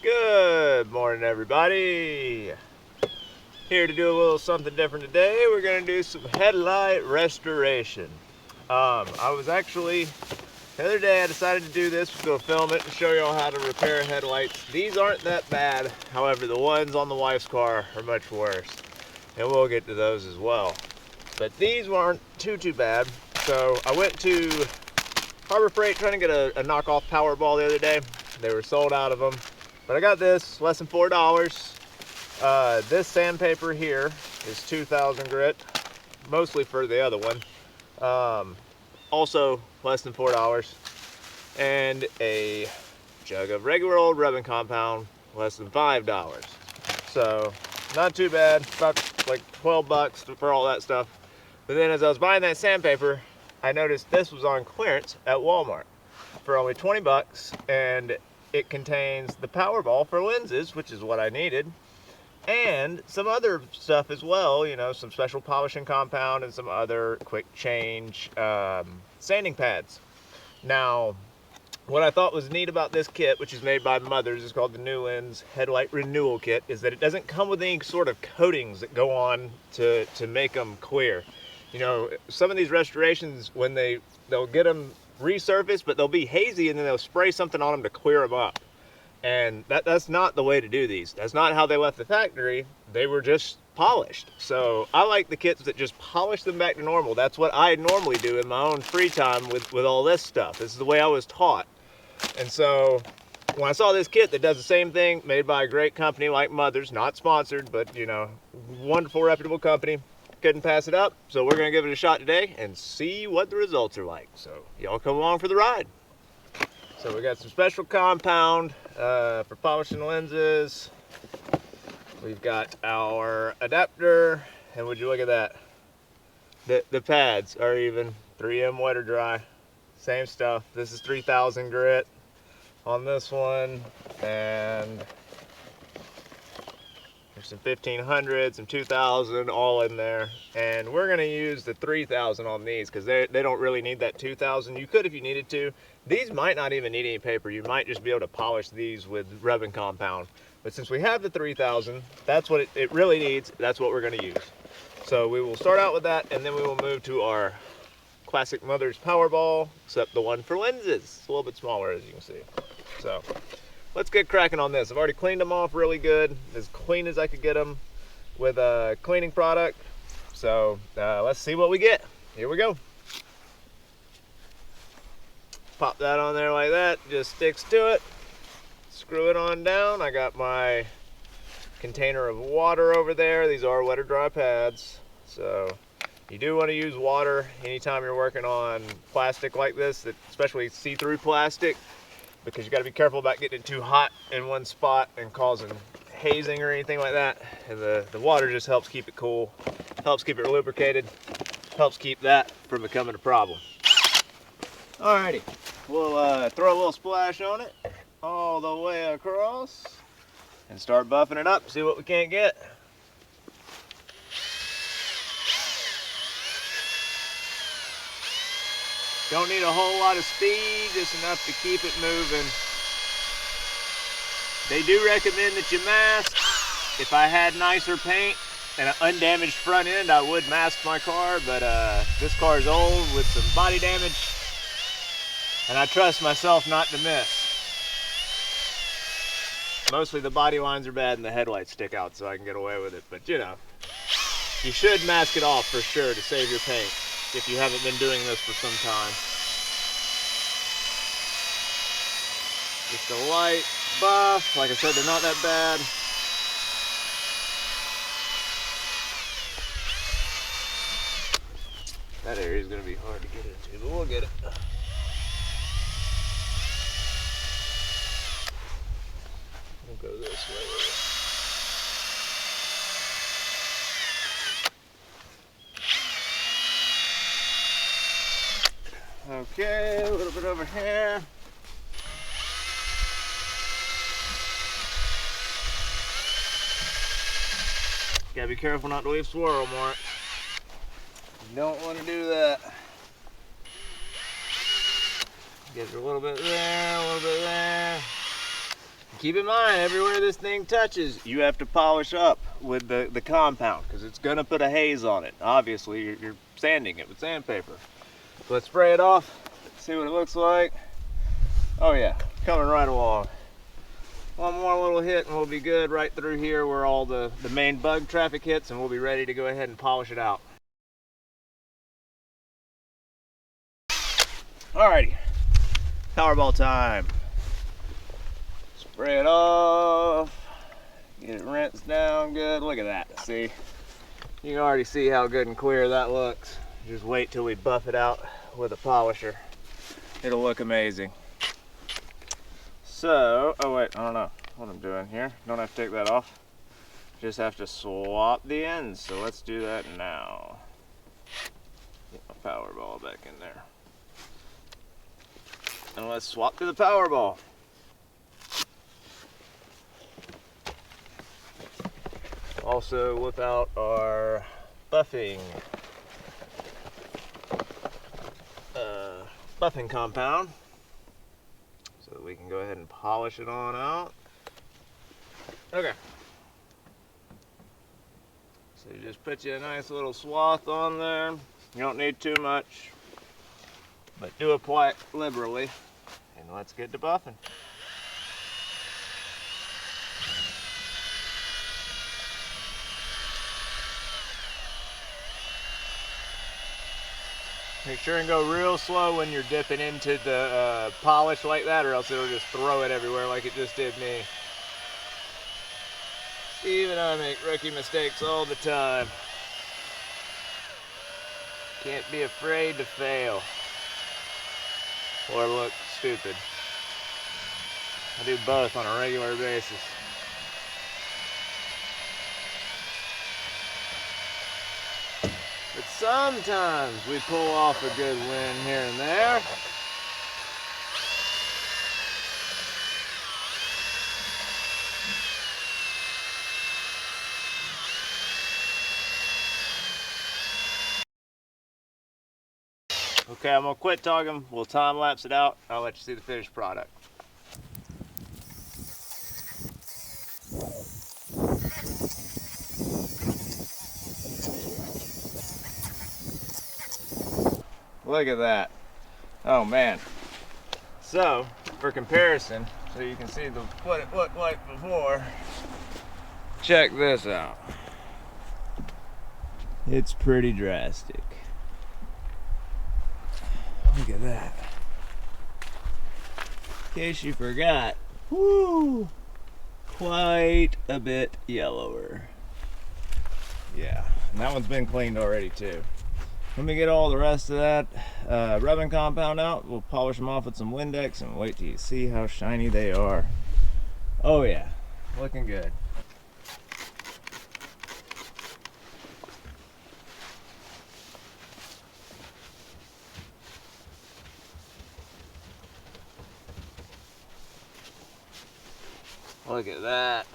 Good morning, everybody. Here to do a little something different today. We're going to do some headlight restoration. I was actually, the other day I decided to do this, go film it and show you all how to repair headlights. These aren't that bad, however the ones on the wife's car are much worse. And we'll get to those as well. But these weren't too bad. So I went to Harbor Freight trying to get a knockoff Powerball the other day. They were sold out of them. But I got this, less than $4. This sandpaper here is 2,000 grit, mostly for the other one. Also less than $4. And a jug of regular old rubbing compound, less than $5. So not too bad, about like 12 bucks for all that stuff. But then as I was buying that sandpaper, I noticed this was on clearance at Walmart for only 20 bucks, and it contains the Powerball for lenses, which is what I needed, and some other stuff as well, you know, some special polishing compound and some other quick change sanding pads. Now, what I thought was neat about this kit, which is made by Mothers, is called the Nulense Headlight Renewal Kit, is that it doesn't come with any sort of coatings that go on to make them clear. You know, some of these restorations, when they'll get them resurfaced, but they'll be hazy, and then they'll spray something on them to clear them up. And that's not the way to do these. That's not how they left the factory. They were just polished. So I like the kits that just polish them back to normal. That's what I normally do in my own free time with all this stuff. This is the way I was taught. And so when I saw this kit that does the same thing, made by a great company like Mothers, not sponsored, but you know, wonderful, reputable company, couldn't pass it up. So we're gonna give it a shot today and see what the results are like. So y'all come along for the ride. So we got some special compound for polishing lenses. We've got our adapter, and would you look at that? The pads are even 3M wet or dry. Same stuff. This is 3,000 grit on this one, and there's some 1,500, some 2,000, all in there. And we're gonna use the 3,000 on these because they don't really need that 2,000. You could if you needed to. These might not even need any paper. You might just be able to polish these with rubbing compound. But since we have the 3,000, that's what it really needs. That's what we're gonna use. So we will start out with that, and then we will move to our classic Mothers Powerball, except the one for lenses. It's a little bit smaller, as you can see. So let's get cracking on this. I've already cleaned them off really good, as clean as I could get them with a cleaning product. So let's see what we get. Here we go. Pop that on there like that, just sticks to it. Screw it on down. I got my container of water over there. These are wet or dry pads. So you do want to use water anytime you're working on plastic like this, especially see-through plastic, because you got to be careful about getting it too hot in one spot and causing hazing or anything like that. And the water just helps keep it cool, helps keep it lubricated, helps keep that from becoming a problem. Alrighty, we'll throw a little splash on it all the way across and start buffing it up, see what we can't get. Don't need a whole lot of speed, just enough to keep it moving. They do recommend that you mask. If I had nicer paint and an undamaged front end, I would mask my car, but this car is old with some body damage, and I trust myself not to miss. Mostly the body lines are bad and the headlights stick out, so I can get away with it, but you know, you should mask it off for sure to save your paint if you haven't been doing this for some time. Just a light buff. Like I said, they're not that bad. That area is going to be hard to get into, but we'll get it. We'll go this way. Okay, a little bit over here. Gotta be careful not to leave swirl marks. You don't want to do that. Get a little bit there, a little bit there. keep in mind, everywhere this thing touches, you have to polish up with the compound, because it's gonna put a haze on it. Obviously, you're sanding it with sandpaper. Let's spray it off, see what it looks like. Oh yeah, coming right along. One more little hit and we'll be good right through here where all the main bug traffic hits, and we'll be ready to go ahead and polish it out. Alrighty, Powerball time. Spray it off, get it rinsed down good. Look at that, see? You can already see how good and clear that looks. Just wait till we buff it out with a polisher. It'll look amazing. So, oh wait, I don't know what I'm doing here. Don't have to take that off. Just have to swap the ends. So let's do that now. Get my Powerball back in there. And let's swap to the Powerball. Also whip out our buffing compound so that we can go ahead and polish it on out. Okay. So you just put you a nice little swath on there. You don't need too much, but do apply it liberally. And let's get to buffing. Make sure and go real slow when you're dipping into the polish like that, or else it'll just throw it everywhere like it just did me. Even I make rookie mistakes all the time. Can't be afraid to fail or look stupid. I do both on a regular basis. But sometimes we pull off a good win here and there. Okay, I'm gonna quit talking. We'll time lapse it out. I'll let you see the finished product. Look at that. Oh man. So, for comparison, so you can see what it looked like before, check this out. It's pretty drastic. Look at that. In case you forgot, whoo, quite a bit yellower. Yeah, and that one's been cleaned already too. Let me get all the rest of that rubbing compound out. We'll polish them off with some Windex and wait till you see how shiny they are. Oh yeah, looking good. Look at that.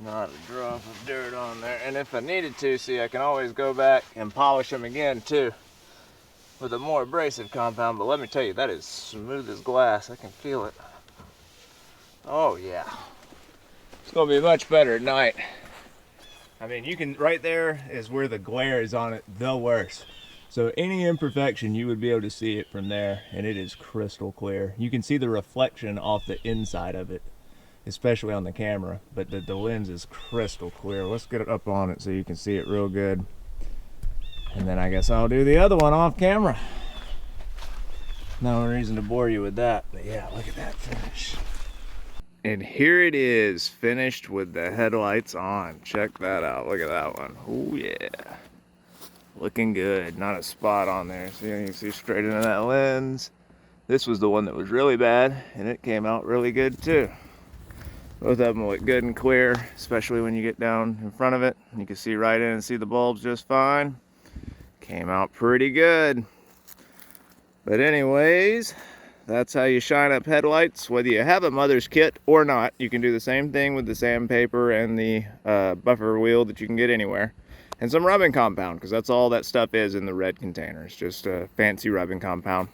Not a drop of dirt on there. And if I needed to, see, I can always go back and polish them again too with a more abrasive compound. But let me tell you, that is smooth as glass. I can feel it. Oh yeah. It's gonna be much better at night. I mean, you can, right there is where the glare is on it the worst. So any imperfection, you would be able to see it from there, and it is crystal clear. You can see the reflection off the inside of it, especially on the camera, but the lens is crystal clear. Let's get it up on it so you can see it real good. And then I guess I'll do the other one off camera. No reason to bore you with that, but yeah, look at that finish. And here it is, finished with the headlights on. Check that out, look at that one. Oh yeah. Looking good, not a spot on there. See, you can see straight into that lens. This was the one that was really bad, and it came out really good too. Both of them look good and clear, especially when you get down in front of it. You can see right in and see the bulbs just fine. Came out pretty good. But anyways, that's how you shine up headlights. Whether you have a mother's kit or not, you can do the same thing with the sandpaper and the buffer wheel that you can get anywhere. And some rubbing compound, because that's all that stuff is in the red container. It's just a fancy rubbing compound.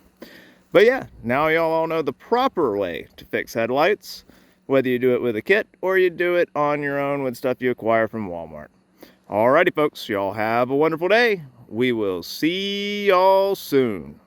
But yeah, now y'all all know the proper way to fix headlights, whether you do it with a kit or you do it on your own with stuff you acquire from Walmart. Alrighty folks, y'all have a wonderful day. We will see y'all soon.